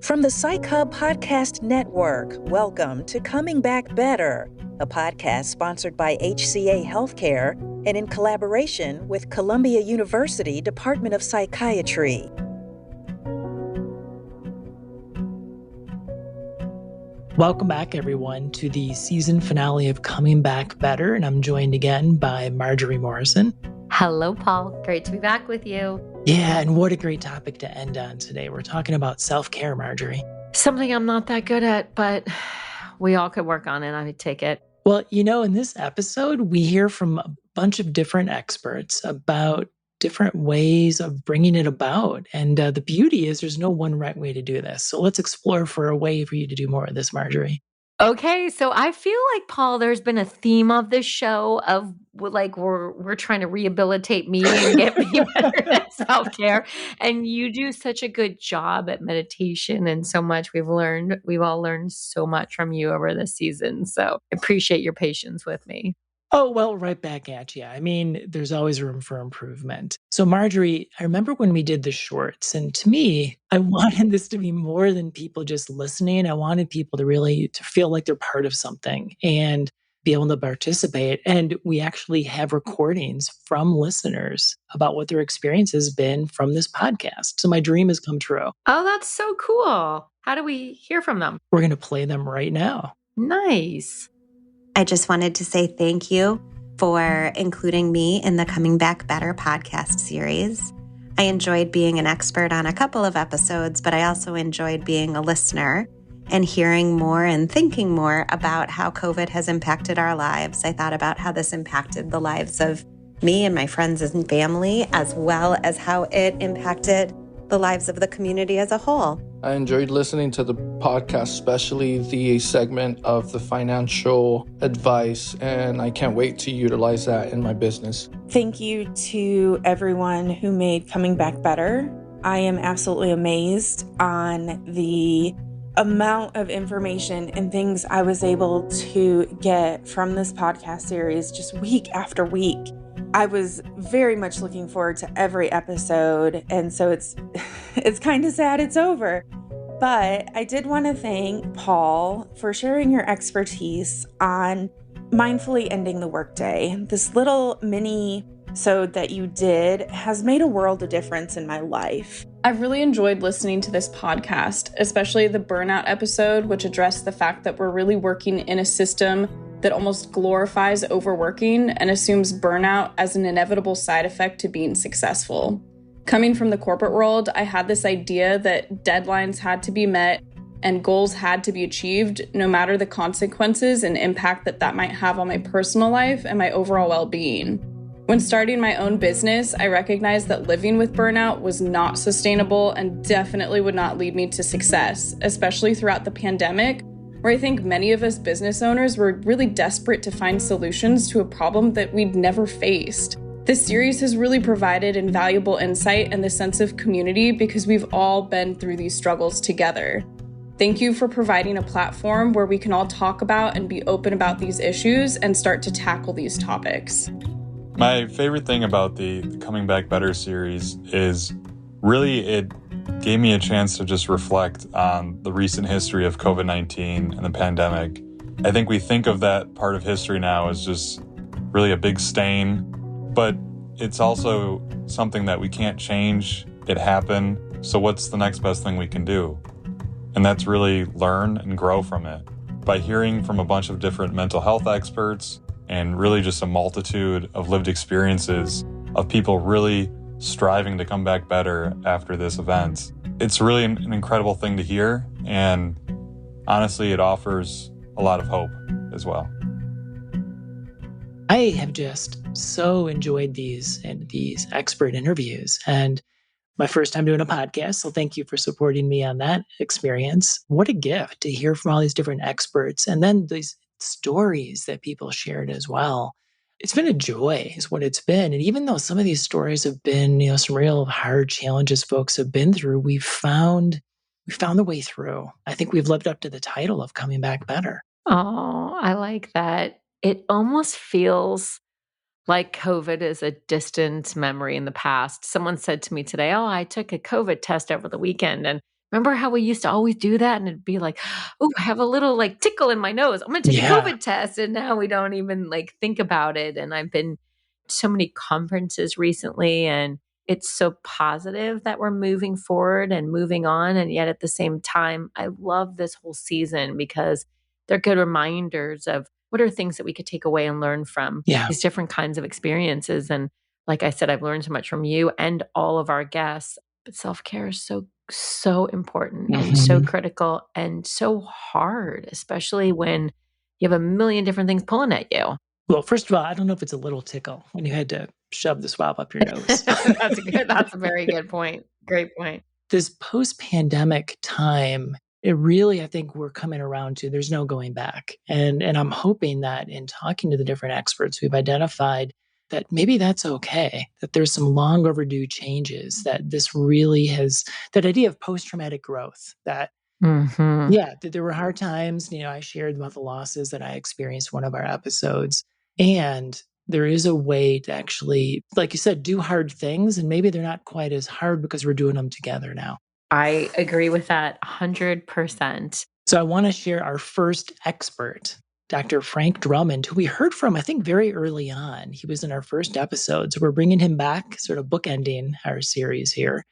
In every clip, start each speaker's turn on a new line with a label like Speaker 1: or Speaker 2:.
Speaker 1: From the Psych Hub Podcast Network, welcome to Coming Back Better, a podcast sponsored by HCA Healthcare and in collaboration with Columbia University Department of Psychiatry.
Speaker 2: Welcome back, everyone, to the season finale of Coming Back Better, and I'm joined again by Marjorie Morrison.
Speaker 3: Hello, Paul. Great to be back with you.
Speaker 2: Yeah, and what a great topic to end on today. We're talking about self-care, Marjorie.
Speaker 3: Something I'm not that good at, but we all could work on it. I would take it.
Speaker 2: Well, in this episode, we hear from a bunch of different experts about different ways of bringing it about. And the beauty is there's no one right way to do this. So let's explore for a way for you to do more of this, Marjorie.
Speaker 3: Okay, so I feel like, Paul, there's been a theme of this show of like we're trying to rehabilitate me and get me better at self-care. And you do such a good job at meditation and so much. We've all learned so much from you over this season. So I appreciate your patience with me.
Speaker 2: Oh, well, right back at you. I mean, there's always room for improvement. So Marjorie, I remember when we did the shorts, and to me, I wanted this to be more than people just listening. I wanted people to feel like they're part of something and be able to participate. And we actually have recordings from listeners about what their experience has been from this podcast. So my dream has come true.
Speaker 3: Oh, that's so cool. How do we hear from them?
Speaker 2: We're going to play them right now.
Speaker 3: Nice.
Speaker 4: I just wanted to say thank you for including me in the Coming Back Better podcast series. I enjoyed being an expert on a couple of episodes, but I also enjoyed being a listener and hearing more and thinking more about how COVID has impacted our lives. I thought about how this impacted the lives of me and my friends and family, as well as how it impacted the lives of the community as a whole.
Speaker 5: I enjoyed listening to the podcast, especially the segment of the financial advice, and I can't wait to utilize that in my business.
Speaker 6: Thank you to everyone who made Coming Back Better. I am absolutely amazed on the amount of information and things I was able to get from this podcast series just week after week. I was very much looking forward to every episode, and so it's kind of sad it's over. But I did want to thank Paul for sharing your expertise on mindfully ending the workday. This little mini-sode that you did has made a world of difference in my life.
Speaker 7: I've really enjoyed listening to this podcast, especially the burnout episode, which addressed the fact that we're really working in a system that almost glorifies overworking and assumes burnout as an inevitable side effect to being successful. Coming from the corporate world, I had this idea that deadlines had to be met and goals had to be achieved, no matter the consequences and impact that might have on my personal life and my overall well-being. When starting my own business, I recognized that living with burnout was not sustainable and definitely would not lead me to success, especially throughout the pandemic, where I think many of us business owners were really desperate to find solutions to a problem that we'd never faced. This series has really provided invaluable insight and the sense of community because we've all been through these struggles together. Thank you for providing a platform where we can all talk about and be open about these issues and start to tackle these topics.
Speaker 8: My favorite thing about the Coming Back Better series is really it gave me a chance to just reflect on the recent history of COVID-19 and the pandemic. I think we think of that part of history now as just really a big stain, but it's also something that we can't change. It happened, so what's the next best thing we can do? And that's really learn and grow from it. By hearing from a bunch of different mental health experts and really just a multitude of lived experiences of people really striving to come back better after this event. It's really an incredible thing to hear, and honestly, it offers a lot of hope as well.
Speaker 2: I have just so enjoyed these expert interviews, and my first time doing a podcast, so thank you for supporting me on that experience. What a gift to hear from all these different experts, and then these stories that people shared as well. It's been a joy is what it's been. And even though some of these stories have been, some real hard challenges folks have been through, we found the way through. I think we've lived up to the title of Coming Back Better.
Speaker 3: Oh, I like that. It almost feels like COVID is a distant memory in the past. Someone said to me today, I took a COVID test over the weekend and Remember how we used to always do that? And it'd be like, oh, I have a little like tickle in my nose. I'm going to take a COVID test. And now we don't even like think about it. And I've been to so many conferences recently, and it's so positive that we're moving forward and moving on. And yet at the same time, I love this whole season because they're good reminders of what are things that we could take away and learn from these different kinds of experiences. And like I said, I've learned so much from you and all of our guests. But self-care is so important and so critical and so hard, especially when you have a million different things pulling at you.
Speaker 2: Well, first of all, I don't know if it's a little tickle when you had to shove the swab up your nose.
Speaker 3: That's a very good point. Great point.
Speaker 2: This post-pandemic time, it really, I think we're coming around to there's no going back. And I'm hoping that in talking to the different experts, we've identified that maybe that's okay, that there's some long overdue changes, that this really has that idea of post-traumatic growth, that that there were hard times. I shared about the losses that I experienced in one of our episodes. And there is a way to actually, like you said, do hard things. And maybe they're not quite as hard because we're doing them together now.
Speaker 3: I agree with that 100%.
Speaker 2: So I want to share our first expert, Dr. Frank Drummond, who we heard from, I think, very early on. He was in our first episode. So we're bringing him back, sort of bookending our series here.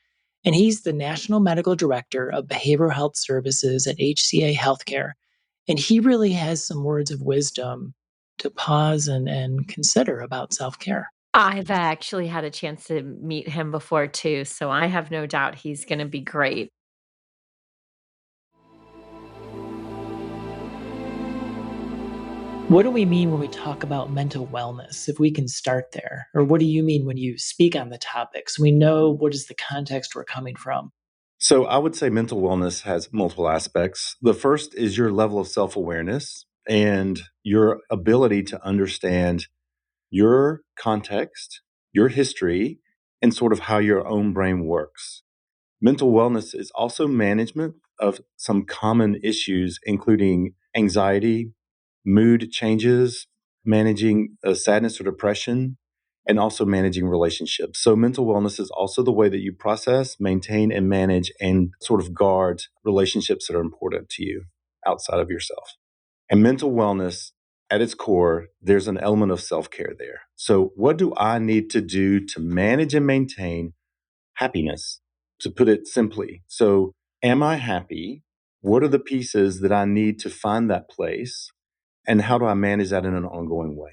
Speaker 2: And he's the National Medical Director of Behavioral Health Services at HCA Healthcare. And he really has some words of wisdom to pause and consider about self-care.
Speaker 3: I've actually had a chance to meet him before too, so I have no doubt he's going to be great.
Speaker 2: What do we mean when we talk about mental wellness, if we can start there? Or what do you mean when you speak on the topic? So we know what is the context we're coming from.
Speaker 9: So I would say mental wellness has multiple aspects. The first is your level of self-awareness and your ability to understand your context, your history, and sort of how your own brain works. Mental wellness is also management of some common issues, including anxiety, mood changes, managing sadness or depression, and also managing relationships. So mental wellness is also the way that you process, maintain, and manage and sort of guard relationships that are important to you outside of yourself. And mental wellness, at its core, there's an element of self-care there. So what do I need to do to manage and maintain happiness, to put it simply? So am I happy? What are the pieces that I need to find that place? And how do I manage that in an ongoing way?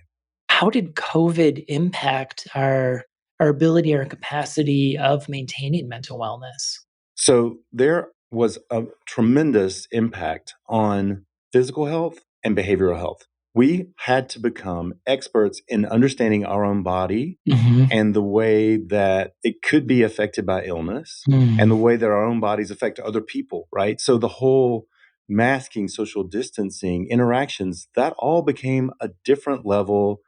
Speaker 2: How did COVID impact our ability, our capacity of maintaining mental wellness?
Speaker 9: So there was a tremendous impact on physical health and behavioral health. We had to become experts in understanding our own body and the way that it could be affected by illness and the way that our own bodies affect other people, right? So the whole masking, social distancing, interactions, that all became a different level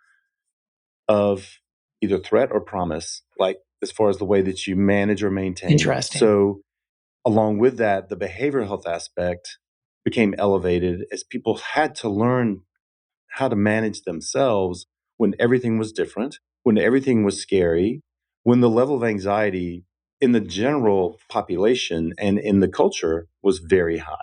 Speaker 9: of either threat or promise, like as far as the way that you manage or maintain.
Speaker 2: Interesting.
Speaker 9: So along with that, the behavioral health aspect became elevated as people had to learn how to manage themselves when everything was different, when everything was scary, when the level of anxiety in the general population and in the culture was very high.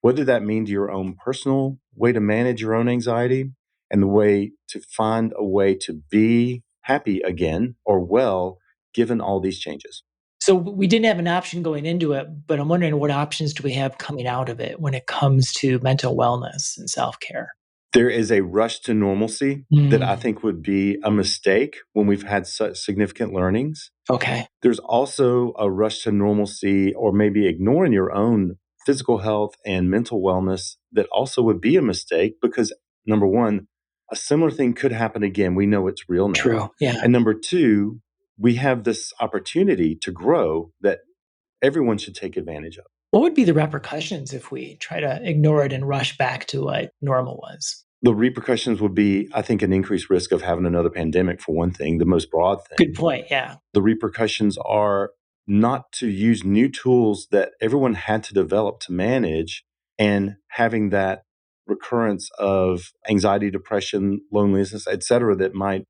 Speaker 9: What did that mean to your own personal way to manage your own anxiety and the way to find a way to be happy again or well, given all these changes?
Speaker 2: So we didn't have an option going into it, but I'm wondering what options do we have coming out of it when it comes to mental wellness and self-care?
Speaker 9: There is a rush to normalcy that I think would be a mistake when we've had such significant learnings.
Speaker 2: Okay.
Speaker 9: There's also a rush to normalcy or maybe ignoring your own physical health and mental wellness that also would be a mistake because, number one, a similar thing could happen again. We know it's real now.
Speaker 2: True. Yeah.
Speaker 9: And number two, we have this opportunity to grow that everyone should take advantage of.
Speaker 2: What would be the repercussions if we try to ignore it and rush back to what normal was?
Speaker 9: The repercussions would be, I think, an increased risk of having another pandemic, for one thing, the most broad thing.
Speaker 2: Good point, yeah.
Speaker 9: The repercussions are not to use new tools that everyone had to develop to manage and having that recurrence of anxiety, depression, loneliness, et cetera, that might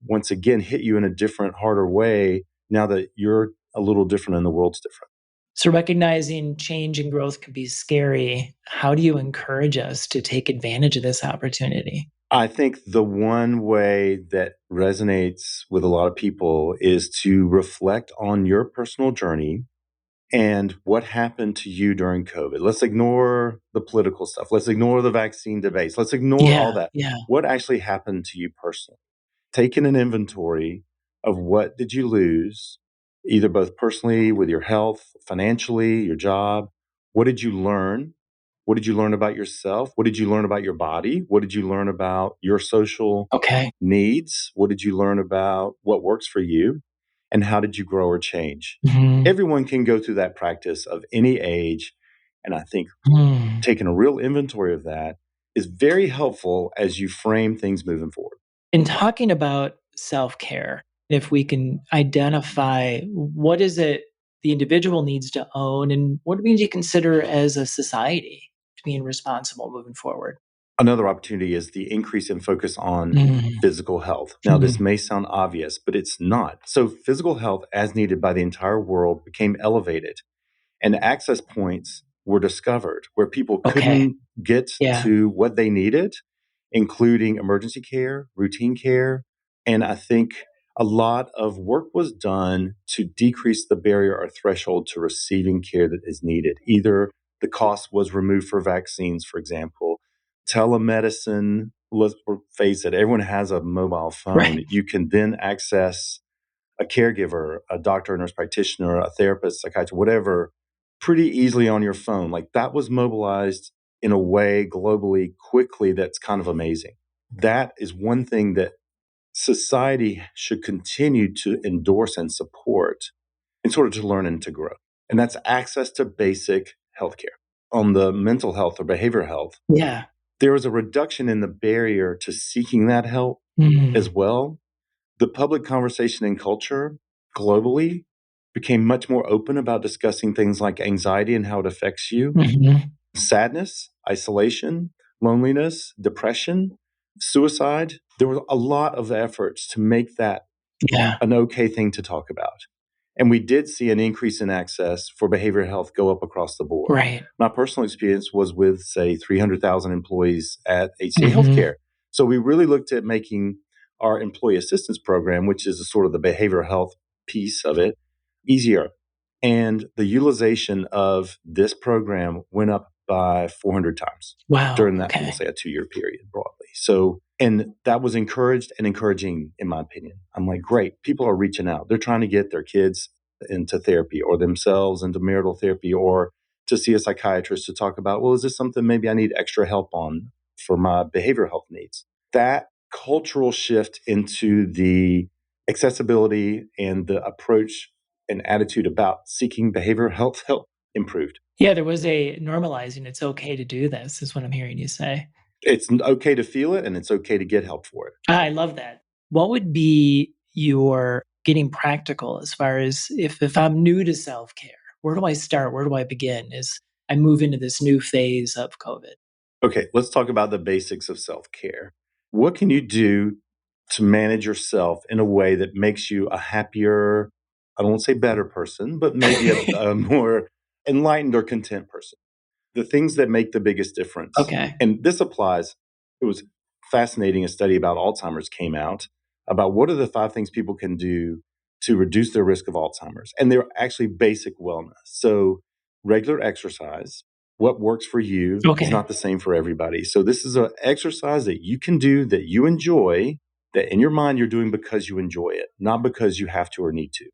Speaker 9: once again hit you in a different, harder way now that you're a little different and the world's different.
Speaker 2: So recognizing change and growth can be scary. How do you encourage us to take advantage of this opportunity?
Speaker 9: I think the one way that resonates with a lot of people is to reflect on your personal journey and what happened to you during COVID. Let's ignore the political stuff. Let's ignore the vaccine debates. Let's ignore all that.
Speaker 2: Yeah.
Speaker 9: What actually happened to you personally? Taking an inventory of what did you lose, either both personally with your health, financially, your job. What did you learn? What did you learn about yourself? What did you learn about your body? What did you learn about your social
Speaker 2: Okay.
Speaker 9: needs? What did you learn about what works for you? And how did you grow or change?
Speaker 2: Mhm.
Speaker 9: Everyone can go through that practice of any age. And I think
Speaker 2: Mm.
Speaker 9: taking a real inventory of that is very helpful as you frame things moving forward.
Speaker 2: In talking about self-care, if we can identify what is it the individual needs to own and what do we need to consider as a society to being responsible moving forward?
Speaker 9: Another opportunity is the increase in focus on
Speaker 2: Mm.
Speaker 9: physical health. Now, this
Speaker 2: Mm.
Speaker 9: may sound obvious, but it's not. So, physical health, as needed by the entire world, became elevated, and access points were discovered where people
Speaker 2: Okay.
Speaker 9: couldn't get
Speaker 2: Yeah.
Speaker 9: to what they needed, including emergency care, routine care. And I think a lot of work was done to decrease the barrier or threshold to receiving care that is needed. Either the cost was removed for vaccines, for example, telemedicine. Let's face it, everyone has a mobile phone.
Speaker 2: Right.
Speaker 9: You can then access a caregiver, a doctor, a nurse practitioner, a therapist, psychiatrist, whatever, pretty easily on your phone. Like that was mobilized in a way globally quickly that's kind of amazing. That is one thing that society should continue to endorse and support in order to learn and to grow. And that's access to basic healthcare. On the mental health or behavioral health,
Speaker 2: Yeah.
Speaker 9: there was a reduction in the barrier to seeking that help
Speaker 2: Mm.
Speaker 9: as well. The public conversation and culture globally became much more open about discussing things like anxiety and how it affects you,
Speaker 2: Mhm.
Speaker 9: sadness, isolation, loneliness, depression, suicide. There were a lot of efforts to make that
Speaker 2: Yeah.
Speaker 9: an okay thing to talk about. And we did see an increase in access for behavioral health go up across the board.
Speaker 2: Right.
Speaker 9: My personal experience was with, say, 300,000 employees at HCA
Speaker 2: Mhm.
Speaker 9: Healthcare. So we really looked at making our employee assistance program, which is a sort of the behavioral health piece of it, easier. And the utilization of this program went up by 400 times
Speaker 2: Wow.
Speaker 9: during that,
Speaker 2: Okay.
Speaker 9: we'll say, a 2-year period broadly. So, and that was encouraged and encouraging, in my opinion. I'm like, great, people are reaching out. They're trying to get their kids into therapy or themselves into marital therapy or to see a psychiatrist to talk about, well, is this something maybe I need extra help on for my behavioral health needs? That cultural shift into the accessibility and the approach and attitude about seeking behavioral health help improved.
Speaker 2: Yeah, there was a normalizing. It's okay to do this, is what I'm hearing you say.
Speaker 9: It's okay to feel it and it's okay to get help for it.
Speaker 2: I love that. What would be your getting practical as far as if I'm new to self-care, where do I start? Where do I begin as I move into this new phase of COVID?
Speaker 9: Okay, let's talk about the basics of self care. What can you do to manage yourself in a way that makes you a happier, I don't want to say better person, but maybe a more enlightened or content person? The things that make the biggest difference.
Speaker 2: Okay.
Speaker 9: And this applies, it was fascinating. A study about Alzheimer's came out about what are the 5 things people can do to reduce their risk of Alzheimer's. And they're actually basic wellness. So, regular exercise, what works for you is
Speaker 2: Okay.
Speaker 9: not the same for everybody. So, this is an exercise that you can do that you enjoy, that in your mind you're doing because you enjoy it, not because you have to or need to.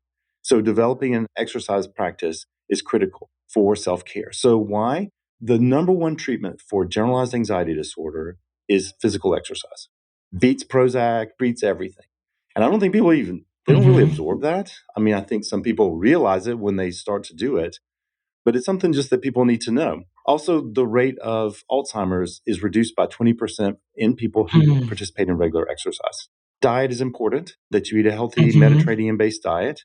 Speaker 9: So, developing an exercise practice is critical for self care. So, why? The number one treatment for generalized anxiety disorder is physical exercise. Beats Prozac, beats everything. And I don't think people even, they don't really absorb that. I mean, I think some people realize it when they start to do it, but it's something just that people need to know. Also, the rate of Alzheimer's is reduced by 20% in people who participate in regular exercise. Diet is important, that you eat a healthy Mediterranean-based diet.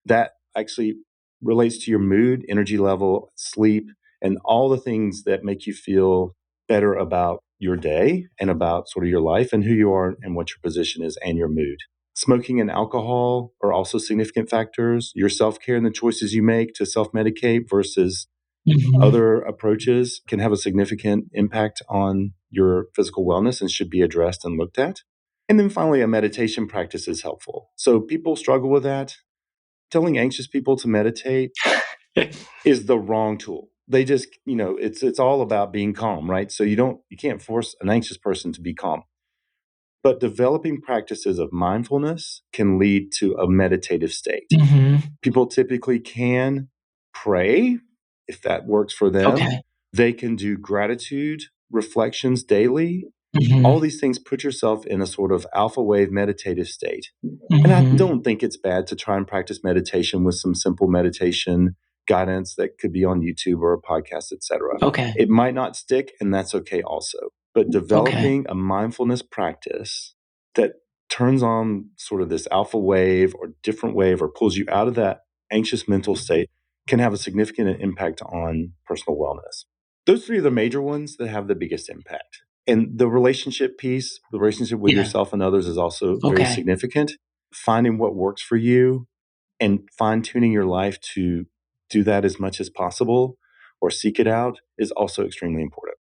Speaker 9: That actually relates to your mood, energy level, sleep, and all the things that make you feel better about your day and about sort of your life and who you are and what your position is and your mood. Smoking and alcohol are also significant factors. Your self-care and the choices you make to self-medicate versus other approaches can have a significant impact on your physical wellness and should be addressed and looked at. And then finally, a meditation practice is helpful. So people struggle with that. Telling anxious people to meditate is the wrong tool. They just, it's all about being calm, right? So you can't force an anxious person to be calm. But developing practices of mindfulness can lead to a meditative state. People typically can pray if that works for them.
Speaker 2: Okay.
Speaker 9: They can do gratitude reflections daily. All these things put yourself in a sort of alpha wave meditative state. And I don't think it's bad to try and practice meditation with some simple meditation guidance that could be on YouTube or a podcast, etc.
Speaker 2: Okay.
Speaker 9: It might not stick, and that's okay also. But developing a mindfulness practice that turns on sort of this alpha wave or different wave or pulls you out of that anxious mental state can have a significant impact on personal wellness. Those three are the major ones that have the biggest impact. And the relationship piece, the relationship with yourself and others is also very significant. Finding what works for you and fine-tuning your life to do that as much as possible or seek it out is also extremely important.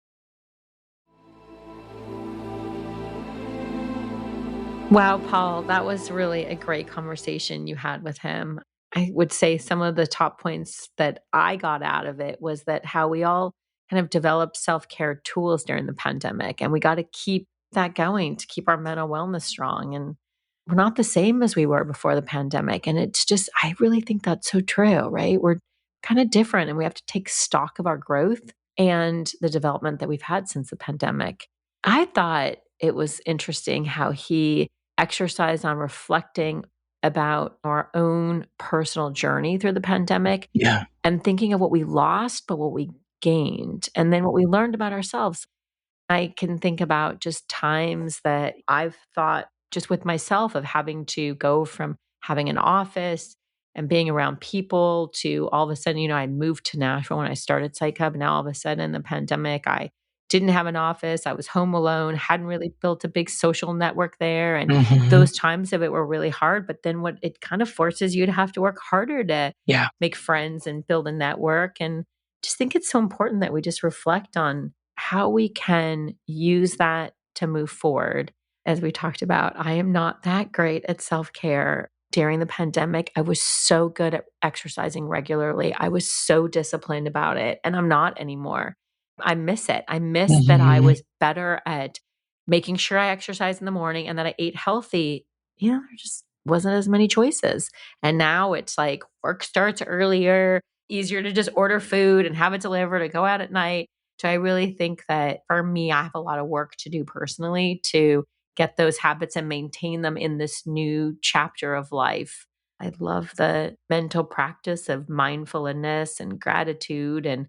Speaker 3: Wow, Paul, that was really a great conversation you had with him. I would say some of the top points that I got out of it was that how we all kind of developed self-care tools during the pandemic, and we got to keep that going to keep our mental wellness strong. And we're not the same as we were before the pandemic. And it's just, I really think that's so true, right? We're kind of different, and we have to take stock of our growth and the development that we've had since the pandemic. I thought it was interesting how he exercised on reflecting about our own personal journey through the pandemic and thinking of what we lost, but what we gained, and then what we learned about ourselves. I can think about just times that I've thought just with myself of having to go from having an office and being around people to all of a sudden, I moved to Nashville when I started Psych Hub. Now all of a sudden in the pandemic, I didn't have an office. I was home alone, hadn't really built a big social network there. And those times of it were really hard. But then what it kind of forces you to have to work harder to make friends and build a network. And just think it's so important that we just reflect on how we can use that to move forward. As we talked about, I am not that great at self-care. During the pandemic, I was so good at exercising regularly. I was so disciplined about it, and I'm not anymore. I miss it. I miss that I was better at making sure I exercised in the morning and that I ate healthy. There just wasn't as many choices. And now it's like work starts earlier, easier to just order food and have it delivered or go out at night. So I really think that for me, I have a lot of work to do personally to get those habits and maintain them in this new chapter of life. I love the mental practice of mindfulness and gratitude, and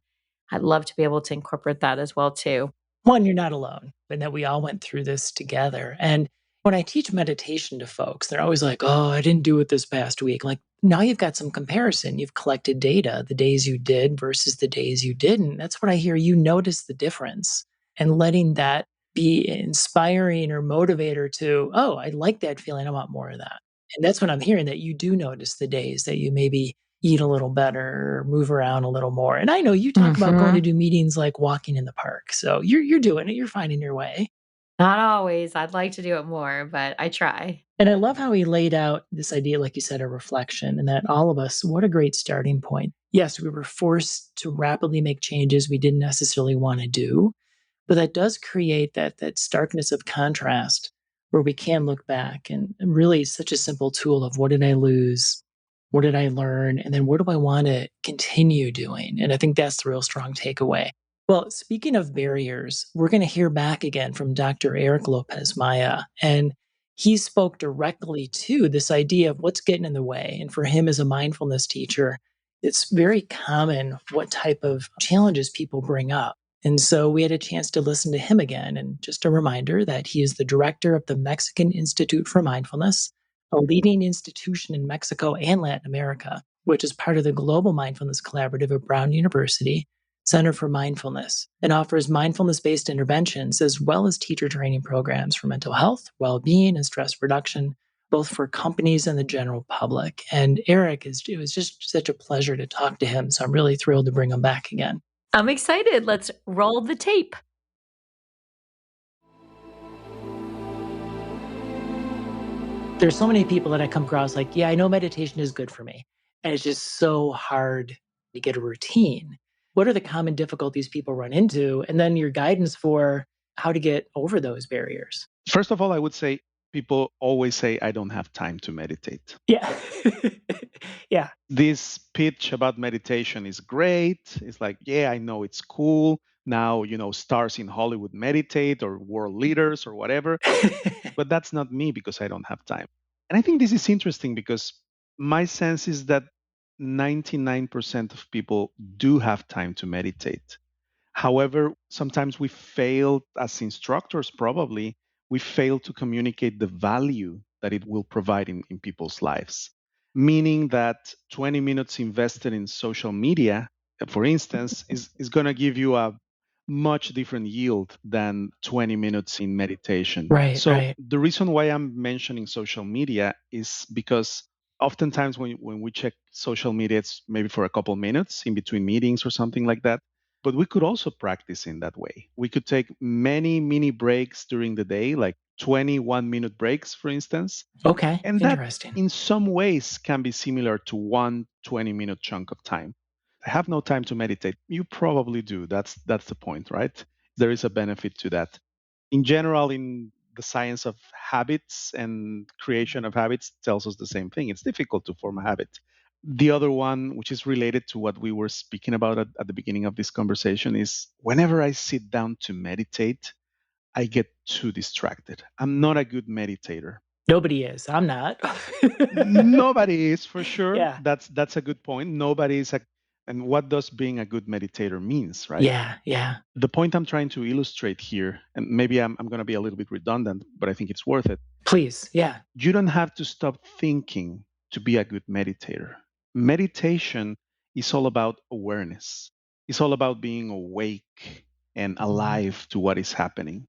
Speaker 3: I'd love to be able to incorporate that as well too.
Speaker 2: One, you're not alone, but that we all went through this together. And when I teach meditation to folks, they're always like, oh, I didn't do it this past week. Like, now you've got some comparison. You've collected data, the days you did versus the days you didn't. That's what I hear. You notice the difference, and letting that be inspiring or motivator to, oh, I like that feeling. I want more of that. And that's what I'm hearing, that you do notice the days that you maybe eat a little better or move around a little more. And I know you talk about going to do meetings like walking in the park. So you're doing it. You're finding your way.
Speaker 3: Not always. I'd like to do it more, but I try.
Speaker 2: And I love how he laid out this idea, like you said, of reflection, and that all of us, what a great starting point. Yes, we were forced to rapidly make changes we didn't necessarily want to do, but that does create that starkness of contrast where we can look back, and really such a simple tool of what did I lose? What did I learn? And then what do I want to continue doing? And I think that's the real strong takeaway. Well, speaking of barriers, we're going to hear back again from Dr. Eric Lopez Maya. And he spoke directly to this idea of what's getting in the way. And for him as a mindfulness teacher, it's very common what type of challenges people bring up. And so we had a chance to listen to him again. And just a reminder that he is the director of the Mexican Institute for Mindfulness, a leading institution in Mexico and Latin America, which is part of the Global Mindfulness Collaborative of Brown University Center for Mindfulness, and offers mindfulness-based interventions as well as teacher training programs for mental health, well-being, and stress reduction both for companies and the general public. And Eric, it was just such a pleasure to talk to him. So I'm really thrilled to bring him back again.
Speaker 3: I'm excited. Let's roll the tape.
Speaker 2: There's so many people that I come across like, yeah, I know meditation is good for me. And it's just so hard to get a routine. What are the common difficulties people run into? And then your guidance for how to get over those barriers.
Speaker 10: First of all, I would say people always say, I don't have time to meditate.
Speaker 2: Yeah. Yeah.
Speaker 10: This pitch about meditation is great. It's like, yeah, I know it's cool. Now, stars in Hollywood meditate or world leaders or whatever. But that's not me because I don't have time. And I think this is interesting because my sense is that 99% of people do have time to meditate. However, sometimes we fail as instructors, probably, we fail to communicate the value that it will provide in people's lives. Meaning that 20 minutes invested in social media, for instance, is going to give you a much different yield than 20 minutes in meditation.
Speaker 2: Right.
Speaker 10: So
Speaker 2: right.
Speaker 10: the reason why I'm mentioning social media is because oftentimes when we check social media, it's maybe for a couple minutes in between meetings or something like that. But we could also practice in that way. We could take many mini breaks during the day, like 21-minute breaks, for instance.
Speaker 2: Okay.
Speaker 10: And that
Speaker 2: Interesting.
Speaker 10: in some ways can be similar to one 20-minute chunk of time. I have no time to meditate. You probably do. That's the point, right? There is a benefit to that. In general, in the science of habits and creation of habits tells us the same thing. It's difficult to form a habit. The other one, which is related to what we were speaking about at the beginning of this conversation, is whenever I sit down to meditate, I get too distracted. I'm not a good meditator.
Speaker 2: Nobody is. I'm not.
Speaker 10: Nobody is, for sure.
Speaker 2: Yeah.
Speaker 10: That's a good point. Nobody is and what does being a good meditator means, right?
Speaker 2: Yeah. Yeah.
Speaker 10: The point I'm trying to illustrate here, and maybe I'm going to be a little bit redundant, but I think it's worth it.
Speaker 2: Please. Yeah.
Speaker 10: You don't have to stop thinking to be a good meditator. Meditation is all about awareness. It's all about being awake and alive to what is happening.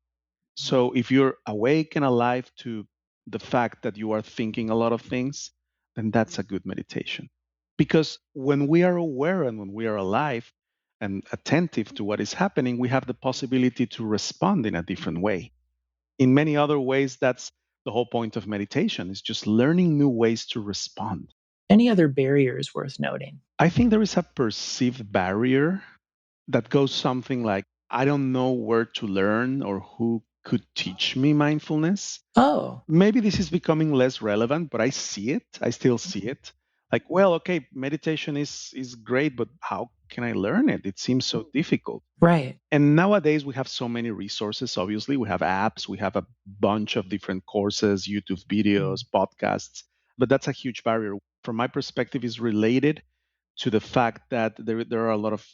Speaker 10: So if you're awake and alive to the fact that you are thinking a lot of things, then that's a good meditation. Because when we are aware and when we are alive and attentive to what is happening, we have the possibility to respond in a different way. In many other ways, that's the whole point of meditation, is just learning new ways to respond.
Speaker 2: Any other barriers worth noting?
Speaker 10: I think there is a perceived barrier that goes something like, I don't know where to learn or who could teach me mindfulness.
Speaker 2: Oh.
Speaker 10: Maybe this is becoming less relevant, but I see it. I still see it. Like, well, okay, meditation is great, but how can I learn it? It seems so difficult.
Speaker 2: Right.
Speaker 10: And nowadays we have so many resources. Obviously, we have apps, we have a bunch of different courses, YouTube videos, podcasts, but that's a huge barrier. From my perspective, is related to the fact that there are a lot of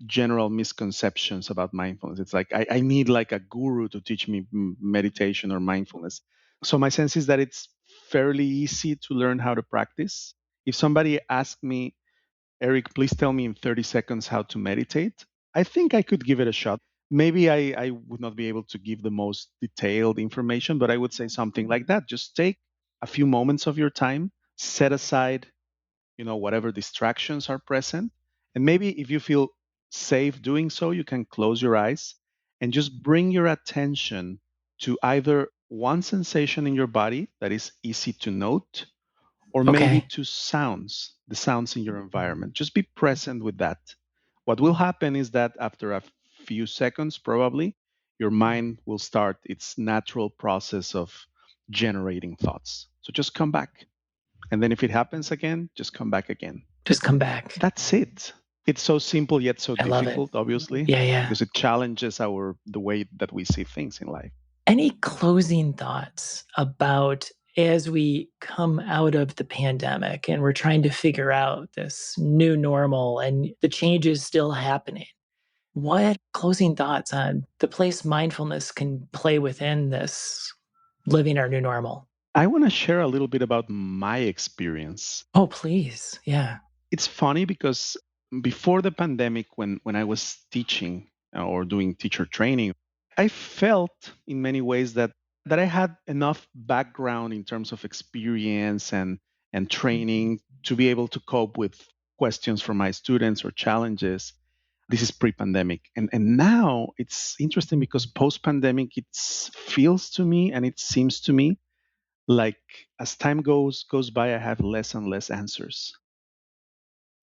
Speaker 10: general misconceptions about mindfulness. It's like I need like a guru to teach me meditation or mindfulness. So my sense is that it's fairly easy to learn how to practice. If somebody asked me, Eric, please tell me in 30 seconds how to meditate, I think I could give it a shot. Maybe I would not be able to give the most detailed information, but I would say something like that. Just take a few moments of your time, set aside, whatever distractions are present. And maybe if you feel safe doing so, you can close your eyes and just bring your attention to either one sensation in your body that is easy to note, or maybe to sounds, the sounds in your environment. Just be present with that. What will happen is that after a few seconds, probably, your mind will start its natural process of generating thoughts. So just come back. And then if it happens again, just come back again.
Speaker 2: Just come back.
Speaker 10: That's it. It's so simple yet so difficult, obviously.
Speaker 2: Yeah.
Speaker 10: Because it challenges the way that we see things in life.
Speaker 2: Any closing thoughts about, as we come out of the pandemic and we're trying to figure out this new normal and the changes still happening, what closing thoughts on the place mindfulness can play within this living our new normal?
Speaker 10: I want to share a little bit about my experience.
Speaker 2: Oh, please. Yeah.
Speaker 10: It's funny because before the pandemic, when I was teaching or doing teacher training, I felt in many ways that that I had enough background in terms of experience and training to be able to cope with questions from my students or challenges. This is pre-pandemic. And now it's interesting because post-pandemic, it feels to me and it seems to me like as time goes by, I have less and less answers.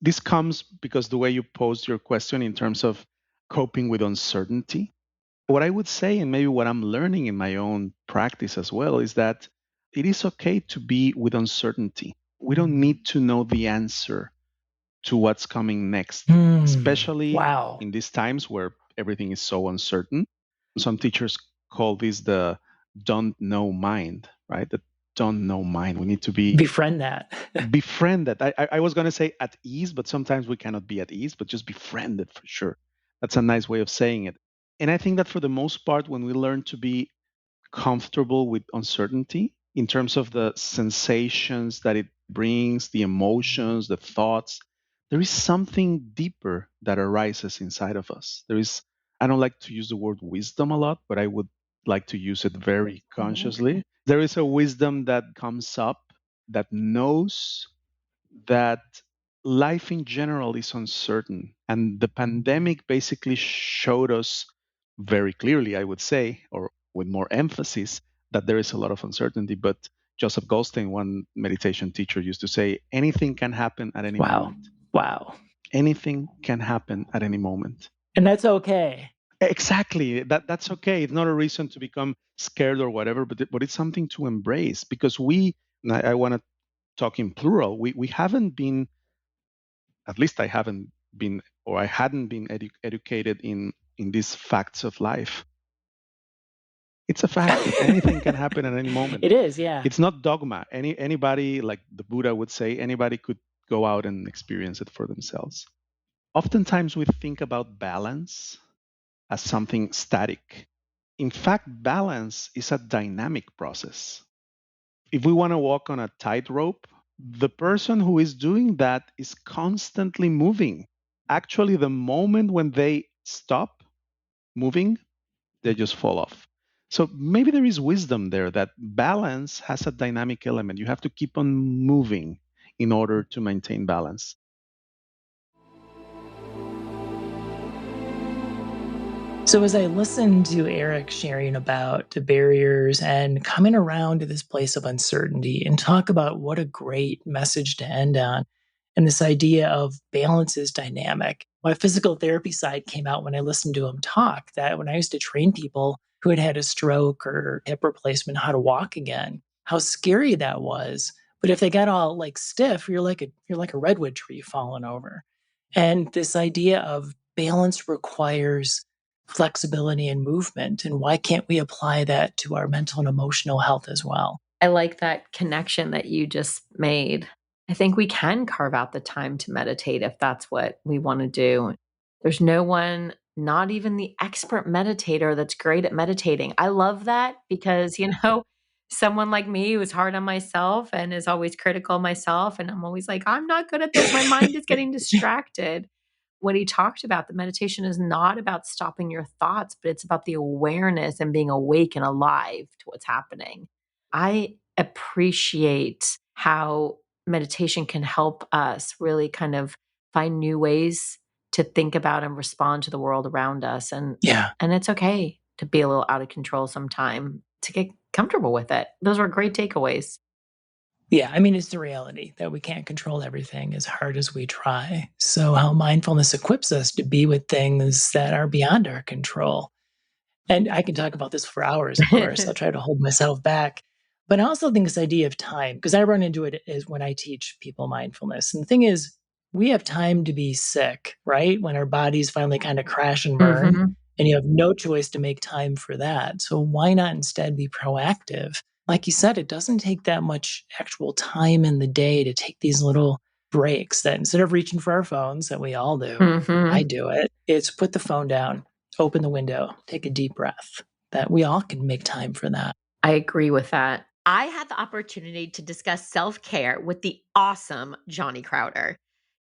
Speaker 10: This comes because the way you posed your question in terms of coping with uncertainty. What I would say, and maybe what I'm learning in my own practice as well, is that it is okay to be with uncertainty. We don't need to know the answer to what's coming next, especially
Speaker 2: Wow.
Speaker 10: in these times where everything is so uncertain. Some teachers call this the don't know mind, right? The don't know mind. We need to
Speaker 2: Befriend that.
Speaker 10: befriend that. I was going to say at ease, but sometimes we cannot be at ease, but just befriend it for sure. That's a nice way of saying it. And I think that for the most part, when we learn to be comfortable with uncertainty in terms of the sensations that it brings, the emotions, the thoughts, there is something deeper that arises inside of us. I don't like to use the word wisdom a lot, but I would like to use it very consciously. There is a wisdom that comes up that knows that life in general is uncertain. And the pandemic basically showed us very clearly, I would say, or with more emphasis, that there is a lot of uncertainty. But Joseph Goldstein, one meditation teacher, used to say, anything can happen at any
Speaker 2: Wow.
Speaker 10: moment.
Speaker 2: Wow.
Speaker 10: Anything can happen at any moment.
Speaker 2: And that's okay.
Speaker 10: Exactly. That's okay. It's not a reason to become scared or whatever, but it's something to embrace because I want to talk in plural, we haven't been, at least I haven't been, or I hadn't been educated in these facts of life. It's a fact. Anything can happen at any moment.
Speaker 2: It is, yeah.
Speaker 10: It's not dogma. Anybody, like the Buddha would say, anybody could go out and experience it for themselves. Oftentimes we think about balance as something static. In fact, balance is a dynamic process. If we want to walk on a tightrope, the person who is doing that is constantly moving. Actually, the moment when they stop moving, they just fall off. So maybe there is wisdom there that balance has a dynamic element. You have to keep on moving in order to maintain balance.
Speaker 2: So as I listened to Eric sharing about the barriers and coming around to this place of uncertainty and talk about what a great message to end on, and this idea of balance is dynamic. My physical therapy side came out when I listened to him talk, that when I used to train people who had had a stroke or hip replacement, how to walk again, how scary that was. But if they got all like stiff, you're like a redwood tree falling over. And this idea of balance requires flexibility and movement. And why can't we apply that to our mental and emotional health as well?
Speaker 3: I like that connection that you just made. I think we can carve out the time to meditate if that's what we want to do. There's no one, not even the expert meditator, that's great at meditating. I love that because, someone like me who's hard on myself and is always critical of myself. And I'm always like, I'm not good at this. My mind is getting distracted. What he talked about, the meditation is not about stopping your thoughts, but it's about the awareness and being awake and alive to what's happening. I appreciate how meditation can help us really kind of find new ways to think about and respond to the world around us. And it's okay to be a little out of control sometime, to get comfortable with it. Those were great takeaways.
Speaker 2: Yeah, I mean, it's the reality that we can't control everything as hard as we try. So, how mindfulness equips us to be with things that are beyond our control. And I can talk about this for hours, of course. I'll try to hold myself back. But I also think this idea of time, because I run into it is when I teach people mindfulness. And the thing is, we have time to be sick, right? When our bodies finally kind of crash and burn,
Speaker 3: Mhm.
Speaker 2: and you have no choice to make time for that. So, why not instead be proactive? Like you said, it doesn't take that much actual time in the day to take these little breaks that instead of reaching for our phones, that we all do, I
Speaker 3: Mhm.
Speaker 2: do it, it's put the phone down, open the window, take a deep breath, that we all can make time for that.
Speaker 3: I agree with that. I had the opportunity to discuss self care with the awesome Johnny Crowder.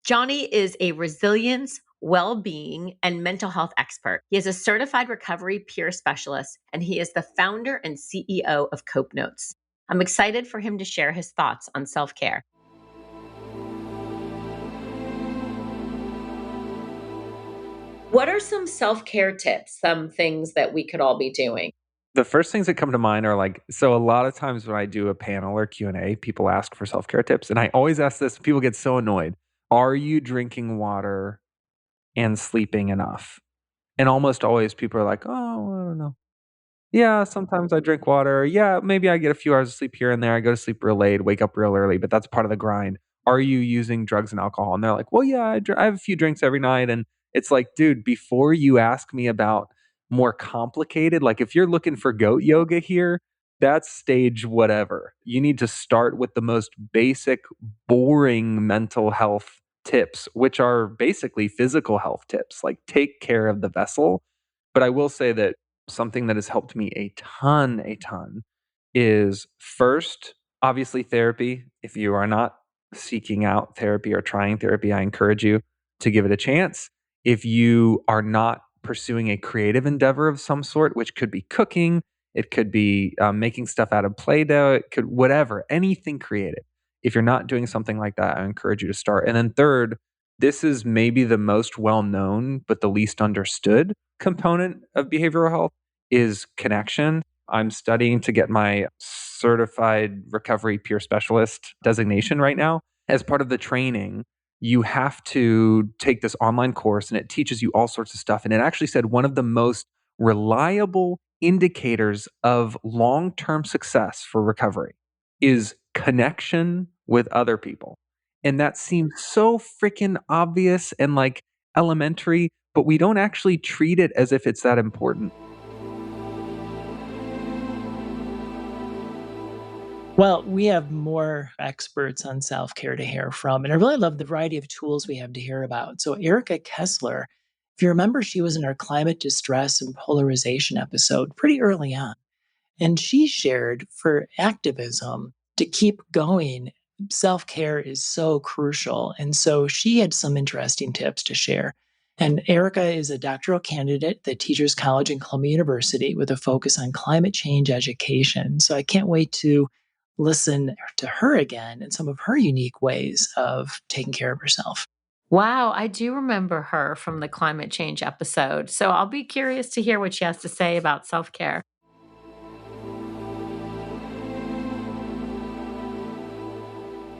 Speaker 3: Johnny is a resilience,
Speaker 11: well-being, and mental health expert. He is a certified recovery peer specialist, and he is the founder and CEO of Cope Notes. I'm excited for him to share his thoughts on self-care. What are some self-care tips, some things that we could all be doing?
Speaker 12: The first things that come to mind are like, so a lot of times when I do a panel or Q&A, people ask for self-care tips. And I always ask this, people get so annoyed. Are you drinking water and sleeping enough? And almost always people are like, oh, I don't know. Yeah, sometimes I drink water. Yeah, maybe I get a few hours of sleep here and there. I go to sleep real late, wake up real early, but that's part of the grind. Are you using drugs and alcohol? And they're like, well, yeah, I have a few drinks every night. And it's like, dude, before you ask me about more complicated, like if you're looking for goat yoga here, that's stage whatever. You need to start with the most basic, boring mental health tips, which are basically physical health tips, like take care of the vessel. But I will say that something that has helped me a ton is first, obviously therapy. If you are not seeking out therapy or trying therapy, I encourage you to give it a chance. If you are not pursuing a creative endeavor of some sort, which could be cooking, it could be making stuff out of Play-Doh, it could whatever, anything creative. If you're not doing something like that, I encourage you to start. And then third, this is maybe the most well-known but the least understood component of behavioral health is connection. I'm studying to get my certified recovery peer specialist designation right now. As part of the training, you have to take this online course and it teaches you all sorts of stuff. And it actually said one of the most reliable indicators of long-term success for recovery is connection with other people. And that seems so freaking obvious and like elementary, but we don't actually treat it as if it's that important.
Speaker 2: Well, we have more experts on self-care to hear from, and I really love the variety of tools we have to hear about. So Erica Kessler, if you remember, she was in our climate distress and polarization episode pretty early on. And she shared for activism to keep going, self-care is so crucial. And so she had some interesting tips to share. And Erica is a doctoral candidate at the Teachers College and Columbia University with a focus on climate change education. So I can't wait to listen to her again and some of her unique ways of taking care of herself.
Speaker 3: Wow, I do remember her from the climate change episode. So I'll be curious to hear what she has to say about self-care.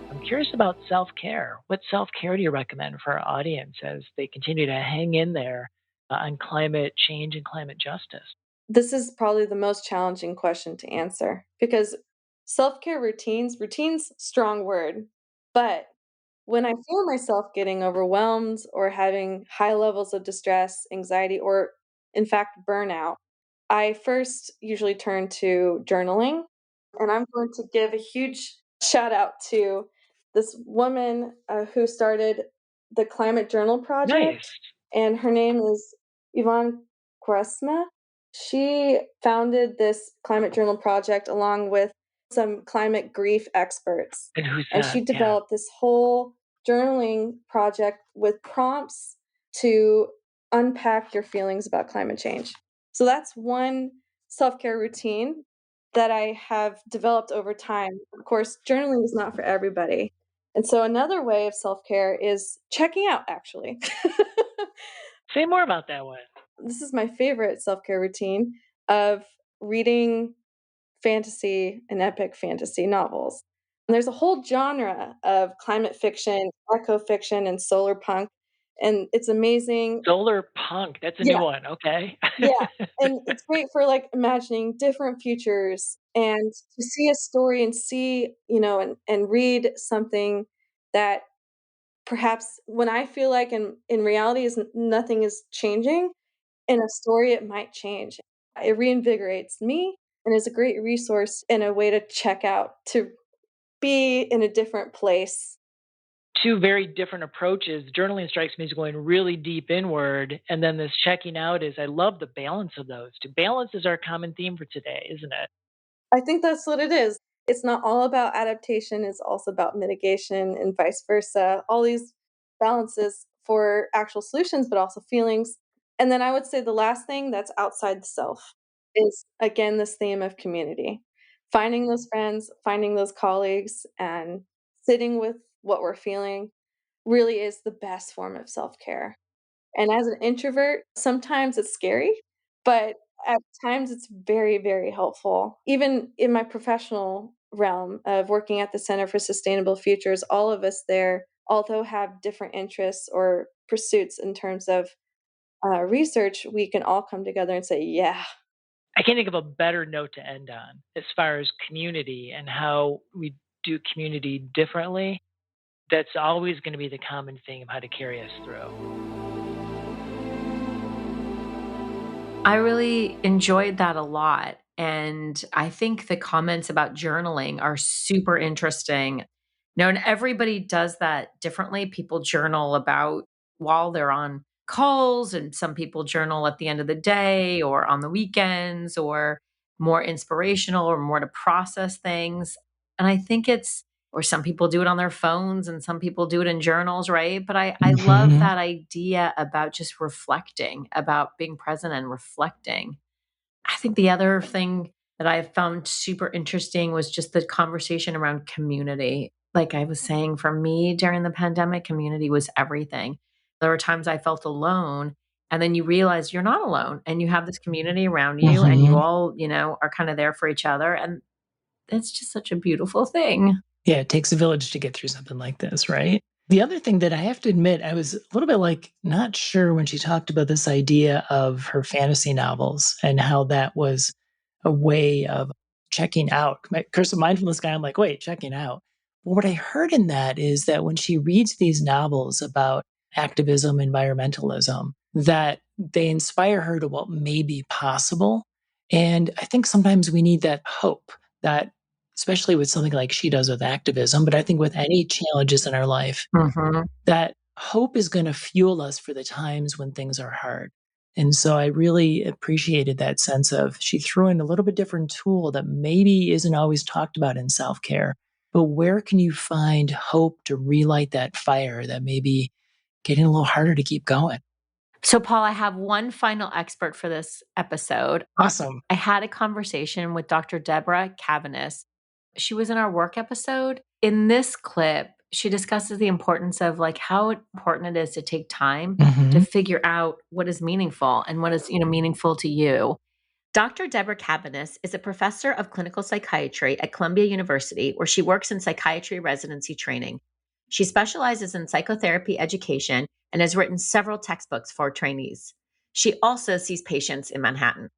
Speaker 2: I'm curious about self-care. What self-care do you recommend for our audience as they continue to hang in there on climate change and climate justice?
Speaker 7: This is probably the most challenging question to answer because self-care routines, strong word, but when I feel myself getting overwhelmed or having high levels of distress, anxiety, or in fact, burnout, I first usually turn to journaling. And I'm going to give a huge shout out to this woman who started the Climate Journal Project,
Speaker 2: Nice.
Speaker 7: and her name is Yvonne Quaresma. She founded this Climate Journal Project along with some climate grief experts.
Speaker 2: And who's
Speaker 7: And
Speaker 2: that?
Speaker 7: she developed this whole journaling project with prompts to unpack your feelings about climate change. So that's one self-care routine that I have developed over time. Of course, journaling is not for everybody. And so another way of self-care is checking out, actually.
Speaker 2: Say more about that one.
Speaker 7: This is my favorite self-care routine of reading fantasy and epic fantasy novels. And there's a whole genre of climate fiction, eco fiction, and solar punk, and it's amazing.
Speaker 2: Solar punk. That's a
Speaker 7: Yeah,
Speaker 2: new one. Okay.
Speaker 7: yeah, and it's great for, like, imagining different futures and to see a story and see, and read something that perhaps when I feel like in reality is nothing is changing, in a story it might change. It reinvigorates me and is a great resource and a way to check out, to be in a different place.
Speaker 2: Two very different approaches. Journaling strikes me as going really deep inward, and then this checking out is I love the balance of those two. Balance is our common theme for today, isn't it?
Speaker 7: I think that's what it is. It's not all about adaptation, it's also about mitigation and vice versa. All these balances
Speaker 13: for actual solutions, but also feelings. And then I would say the last thing that's outside the self is, again, this theme of community. Finding those friends, finding those colleagues, and sitting with what we're feeling really is the best form of self-care. And as an introvert, sometimes it's scary, but at times it's very, very helpful. Even in my professional realm of working at the Center for Sustainable Futures, all of us there, although have different interests or pursuits in terms of research, we can all come together and say, yeah.
Speaker 2: I can't think of a better note to end on as far as community and how we do community differently. That's always going to be the common thing of how to carry us through.
Speaker 3: I really enjoyed that a lot. And I think the comments about journaling are super interesting. Now, and everybody does that differently. People journal about while they're on calls, and some people journal at the end of the day or on the weekends, or more inspirational or more to process things. And I think or some people do it on their phones and some people do it in journals, right? But I love that idea about just reflecting, about being present and reflecting. I think the other thing that I found super interesting was just the conversation around community. Like I was saying, for me during the pandemic, community was everything. There were times I felt alone, and then you realize you're not alone and you have this community around you and you all, are kind of there for each other. And it's just such a beautiful thing.
Speaker 2: Yeah, it takes a village to get through something like this, right? The other thing that I have to admit, I was a little bit not sure when she talked about this idea of her fantasy novels and how that was a way of checking out. My Curse of Mindfulness guy, I'm like, wait, checking out. But what I heard in that is that when she reads these novels about activism, environmentalism, that they inspire her to what may be possible. And I think sometimes we need that hope, that especially with something like she does with activism, but I think with any challenges in our life, that hope is going to fuel us for the times when things are hard. And so I really appreciated that sense of she threw in a little bit different tool that maybe isn't always talked about in self-care, but where can you find hope to relight that fire that may be getting a little harder to keep going?
Speaker 3: So, Paul, I have one final expert for this episode.
Speaker 2: Awesome.
Speaker 3: I had a conversation with Dr. Deborah Cabaniss. She was in our work episode. In this clip, she discusses the importance of how important it is to take time to figure out what is meaningful and what is, meaningful to you. Dr. Deborah Cabaniss is a professor of clinical psychiatry at Columbia University, where she works in psychiatry residency training. She specializes in psychotherapy education and has written several textbooks for trainees. She also sees patients in Manhattan.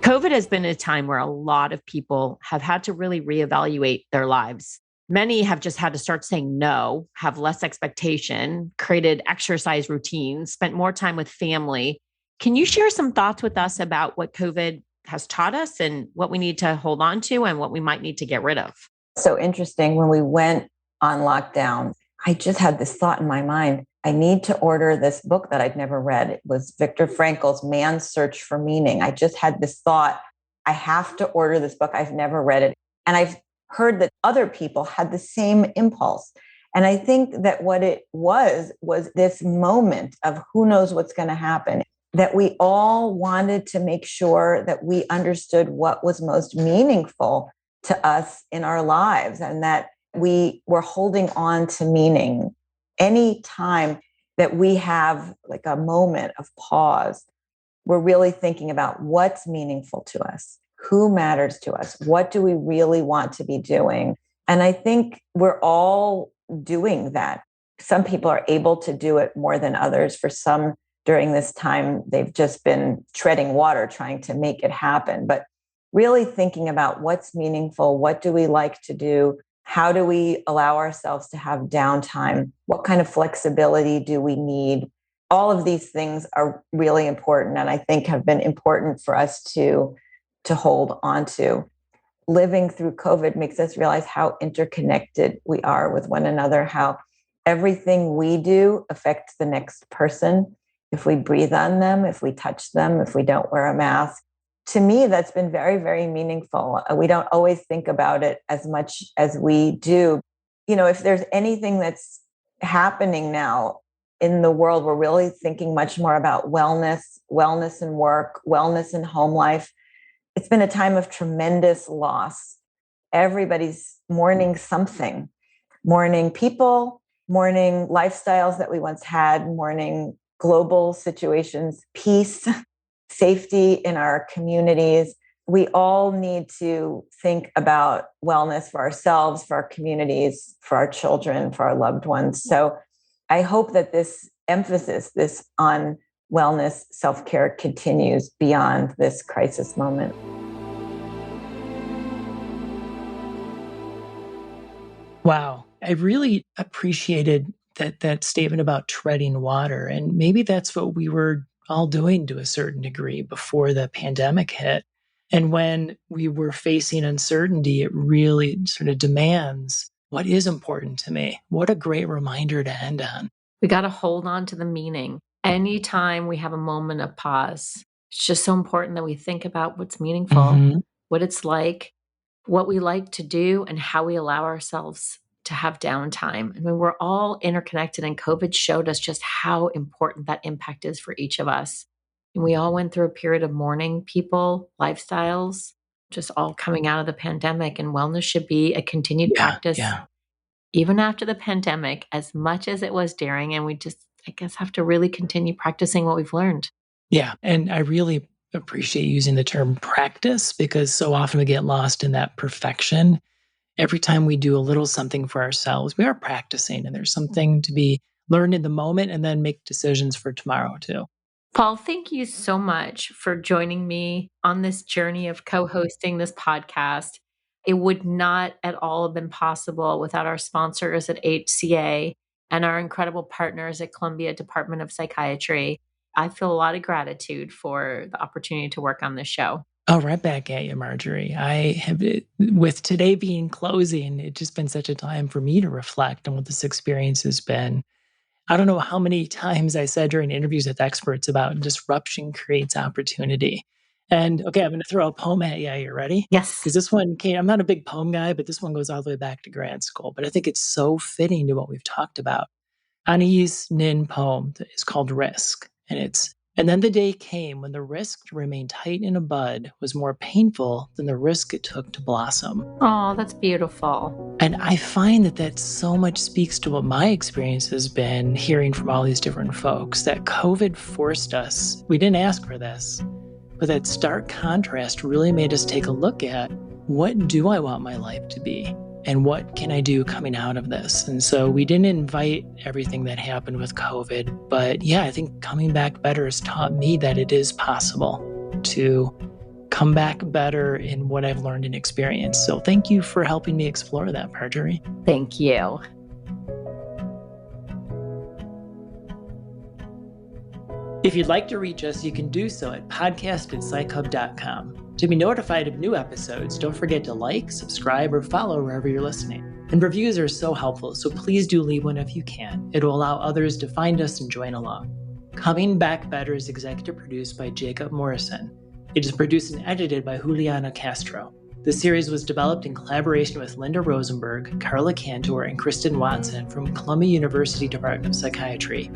Speaker 3: COVID has been a time where a lot of people have had to really reevaluate their lives. Many have just had to start saying no, have less expectation, created exercise routines, spent more time with family. Can you share some thoughts with us about what COVID has taught us and what we need to hold on to and what we might need to get rid of?
Speaker 14: So interesting. When we went on lockdown, I just had this thought in my mind. I need to order this book that I'd never read. It was Viktor Frankl's Man's Search for Meaning. I just had this thought, I have to order this book. I've never read it. And I've heard that other people had the same impulse. And I think that what it was this moment of who knows what's going to happen, that we all wanted to make sure that we understood what was most meaningful to us in our lives, and that we were holding on to meaning. Any time that we have a moment of pause, we're really thinking about what's meaningful to us, who matters to us, what do we really want to be doing? And I think we're all doing that. Some people are able to do it more than others. For some, during this time, they've just been treading water, trying to make it happen. But really thinking about what's meaningful, what do we like to do? How do we allow ourselves to have downtime? What kind of flexibility do we need? All of these things are really important, and I think have been important for us to hold on to. Living through COVID makes us realize how interconnected we are with one another, how everything we do affects the next person. If we breathe on them, if we touch them, if we don't wear a mask, to me, that's been very, very meaningful. We don't always think about it as much as we do. If there's anything that's happening now in the world, we're really thinking much more about wellness in work, wellness in home life. It's been a time of tremendous loss. Everybody's mourning something, mourning people, mourning lifestyles that we once had, mourning global situations, peace, safety in our communities. We all need to think about wellness for ourselves, for our communities, for our children, for our loved ones. So I hope that this emphasis, this on wellness, self-care continues beyond this crisis moment.
Speaker 2: Wow. I really appreciated that statement about treading water. And maybe that's what we were all doing to a certain degree before the pandemic hit. And when we were facing uncertainty, it really sort of demands, what is important to me? What a great reminder to end on.
Speaker 3: We got to hold on to the meaning. Anytime we have a moment of pause, it's just so important that we think about what's meaningful, what it's like, what we like to do, and how we allow ourselves to have downtime. I mean, we're all interconnected, and COVID showed us just how important that impact is for each of us. And we all went through a period of mourning people, lifestyles, just all coming out of the pandemic, and wellness should be a continued practice. Even after the pandemic, as much as it was daring, and we just, I guess, have to really continue practicing what we've learned.
Speaker 2: Yeah. And I really appreciate using the term practice, because so often we get lost in that perfection. Every time we do a little something for ourselves, we are practicing, and there's something to be learned in the moment and then make decisions for tomorrow too.
Speaker 3: Paul, thank you so much for joining me on this journey of co-hosting this podcast. It would not at all have been possible without our sponsors at HCA and our incredible partners at Columbia Department of Psychiatry. I feel a lot of gratitude for the opportunity to work on this show.
Speaker 2: Oh, right back at you, Marjorie. I have, with today being closing, it's just been such a time for me to reflect on what this experience has been. I don't know how many times I said during interviews with experts about disruption creates opportunity. And okay, I'm going to throw a poem at you. Are you ready?
Speaker 3: Yes.
Speaker 2: Because this one came, I'm not a big poem guy, but this one goes all the way back to grad school. But I think it's so fitting to what we've talked about. Ani's Nin poem is called Risk. And then the day came when the risk to remain tight in a bud was more painful than the risk it took to blossom.
Speaker 3: Oh, that's beautiful.
Speaker 2: And I find that so much speaks to what my experience has been hearing from all these different folks, that COVID forced us, we didn't ask for this, but that stark contrast really made us take a look at, what do I want my life to be? And what can I do coming out of this? And so we didn't invite everything that happened with COVID. But yeah, I think Coming Back Better has taught me that it is possible to come back better in what I've learned and experienced. So thank you for helping me explore that, Marjorie.
Speaker 3: Thank you.
Speaker 2: If you'd like to reach us, you can do so at podcast@psychhub.com. To be notified of new episodes, don't forget to like, subscribe, or follow wherever you're listening. And reviews are so helpful, so please do leave one if you can. It will allow others to find us and join along. Coming Back Better is executive produced by Jacob Morrison. It is produced and edited by Juliana Castro. The series was developed in collaboration with Linda Rosenberg, Carla Cantor, and Kristen Watson from Columbia University Department of Psychiatry,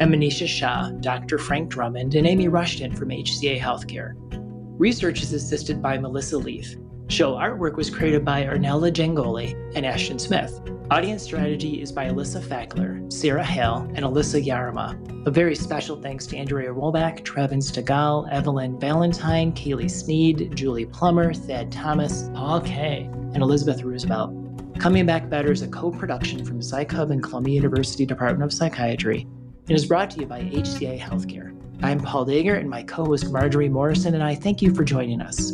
Speaker 2: and Manisha Shah, Dr. Frank Drummond, and Amy Rushton from HCA Healthcare. Research is assisted by Melissa Leaf. Show artwork was created by Arnella Gengoli and Ashton Smith. Audience strategy is by Alyssa Fackler, Sarah Hale, and Alyssa Yarama. A very special thanks to Andrea Wolbach, Trevin Stegall, Evelyn Valentine, Kaylee Sneed, Julie Plummer, Thad Thomas, Paul Kay, and Elizabeth Roosevelt. Coming Back Better is a co-production from PsychHub and Columbia University Department of Psychiatry and is brought to you by HCA Healthcare. I'm Paul Deger, and my co-host Marjorie Morrison and I thank you for joining us.